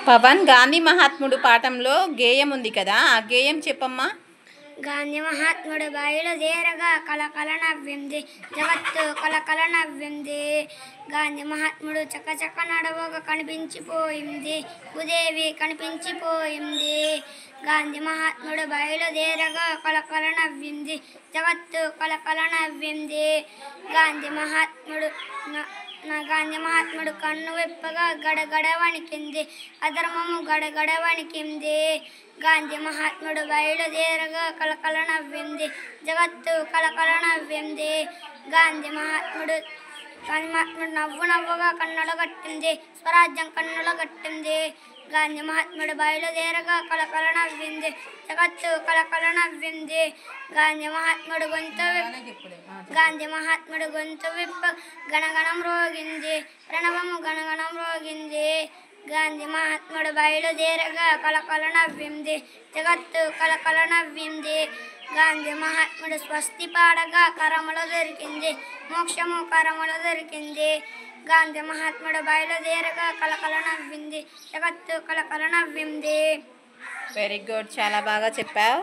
పవన్ గాంధీ మహాత్ముడు పాఠంలో గేయం ఉంది కదా, ఆ గేయం చెప్పమ్మా. గాంధీ మహాత్ముడు బయలుదేరగా కలకల నవ్వింది జగత్తు, కలకల నవ్వింది. గాంధీ మహాత్ముడు చకచక నడవగా కనిపించిపోయింది భూదేవి, కనిపించిపోయింది. గాంధీ మహాత్ముడు బయలుదేరగా కలకల నవ్వింది జగత్తు, కలకల నవ్వింది. గాంధీ మహాత్ముడు కన్ను విప్పగా గడగడ వణికింది అధర్మము, గడగడ వణికింది. గాంధీ మహాత్ముడు బయలుదేరగా కలకల నవ్వింది జగత్తు, కలకల నవ్వింది. గాంధీ మహాత్ముడు నవ్వు నవ్వుగా కన్నుల గట్టింది స్వరాజ్యం, కన్నుల గట్టింది. గాంధీ మహాత్ముడు బయలుదేరగా కలకల నవ్వింది జగత్తు, కలకల నవ్వింది. గాంధీ మహాత్ముడు గొంతు విప్ప గణగణం రోగింది ప్రణవము, గణగణం రోగింది. గాంధీ మహాత్ముడు బయలుదేరగా కలకల నవ్వింది జగత్తు, కలకల నవ్వింది. గాంధీ మహాత్ముడు స్వస్తి పాడగా కరములో దొరికింది మోక్షము, కరములో దొరికింది. గాంధీ మహాత్ముడు బయలుదేరగా కలకల నవ్వింది జగత్తు, కలకల నవ్వింది. వెరీ గుడ్, చాలా బాగా చెప్పావు.